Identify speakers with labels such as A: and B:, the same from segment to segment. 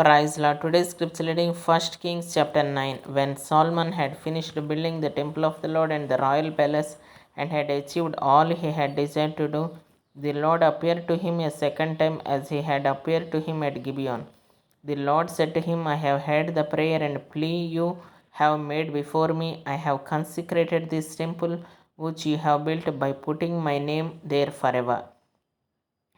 A: Praise Lord. Today's scripture reading 1 Kings chapter 9. When Solomon had finished building the temple of the Lord and the royal palace and had achieved all he had desired to do, the Lord appeared to him a second time as he had appeared to him at Gibeon. The Lord said to him, I have heard the prayer and plea you have made before me. I have consecrated this temple which you have built by putting my name there forever.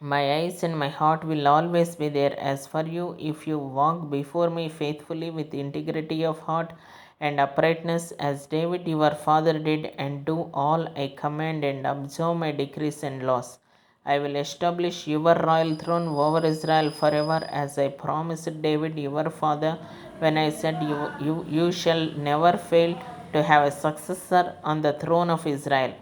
A: My eyes and my heart will always be there. As for you, if you walk before me faithfully with integrity of heart and uprightness, as David your father did, and do all I command and observe my decrees and laws, I will establish your royal throne over Israel forever, as I promised David your father when I said, you shall never fail to have a successor on the throne of Israel.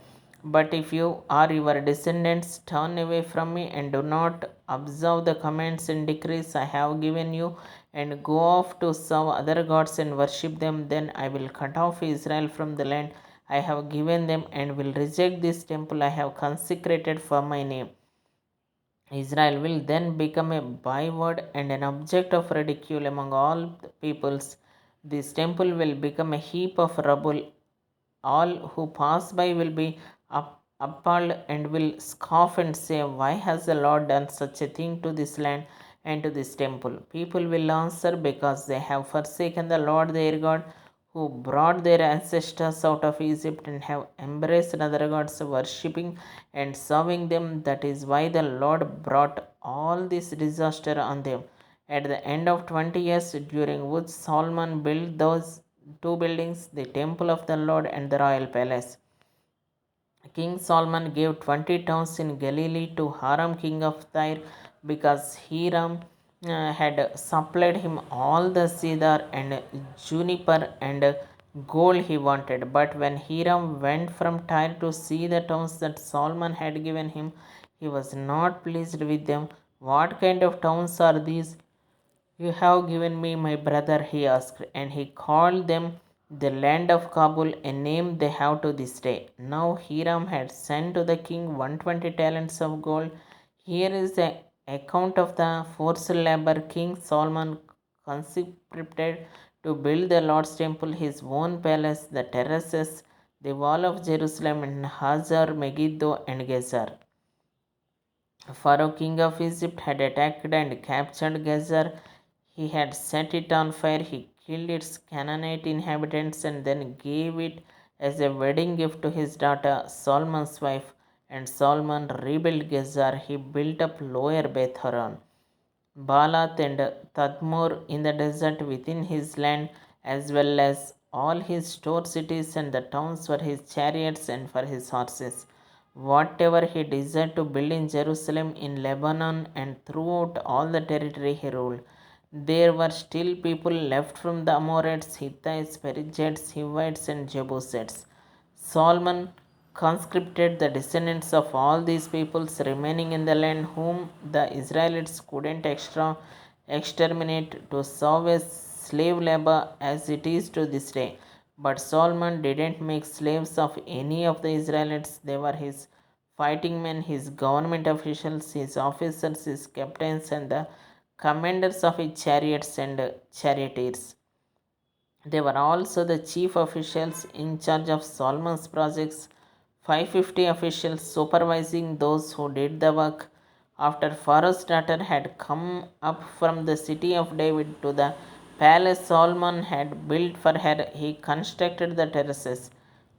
A: But if you or your descendants turn away from me and do not observe the commands and decrees I have given you, and go off to serve other gods and worship them, then I will cut off Israel from the land I have given them, and will reject this temple I have consecrated for my name. Israel will then become a byword and an object of ridicule among all the peoples. This temple will become a heap of rubble. All who pass by will be appalled and will scoff and say, why has the Lord done such a thing to this land and to this temple? People will answer, because they have forsaken the Lord their God, who brought their ancestors out of Egypt, and have embraced other gods, worshipping and serving them. That is why the Lord brought all this disaster on them. At the end of 20 years, during which Solomon built those two buildings, the temple of the Lord and the royal palace, King Solomon gave 20 towns in Galilee to Hiram king of Tyre, because Hiram had supplied him all the cedar and juniper and gold he wanted. But when Hiram went from Tyre to see the towns that Solomon had given him, he was not pleased with them. What kind of towns are these you have given me, my brother? He asked, and he called them the land of Kabul, a name they have to this day. Now Hiram had sent to the king 120 talents of gold. Here is the account of the forced labor King Solomon consecrated to build the Lord's temple, his own palace, the terraces, the wall of Jerusalem, and Hazar, Megiddo, and Gezer. Pharaoh king of Egypt had attacked and captured Gezer. He had set it on fire. He killed its Canaanite inhabitants and then gave it as a wedding gift to his daughter, Solomon's wife. And Solomon rebuilt Gezer. He built up Lower Beth Horon, Balath, and Tadmor in the desert within his land, as well as all his store cities and the towns for his chariots and for his horses. Whatever he desired to build in Jerusalem, in Lebanon, and throughout all the territory he ruled. There were still people left from the Amorites, Hittites, Perizzites, Hivites, and Jebusites. Solomon conscripted the descendants of all these peoples remaining in the land, whom the Israelites couldn't exterminate, to serve as slave labor as it is to this day. But Solomon didn't make slaves of any of the Israelites. They were his fighting men, his government officials, his officers, his captains, and the commanders of his chariots and charioteers. They were also the chief officials in charge of Solomon's projects, 550 officials supervising those who did the work. After Pharaoh's daughter had come up from the city of David to the palace Solomon had built for her, he constructed the terraces.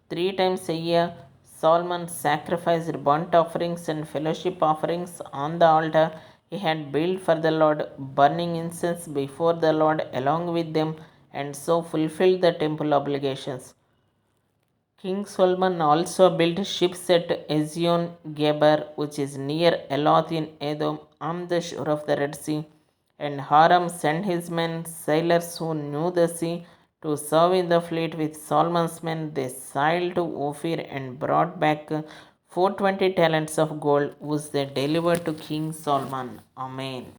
A: 3 times a year, Solomon sacrificed burnt offerings and fellowship offerings on the altar he had built for the Lord, burning incense before the Lord along with them, and so fulfilled the temple obligations. King Solomon also built ships at Ezion Geber, which is near Eloth in Edom, on the shore of the Red Sea. And Hiram sent his men, sailors who knew the sea, to serve in the fleet with Solomon's men. They sailed to Ophir and brought back 420 talents of gold, which they delivered to King Solomon. Amen.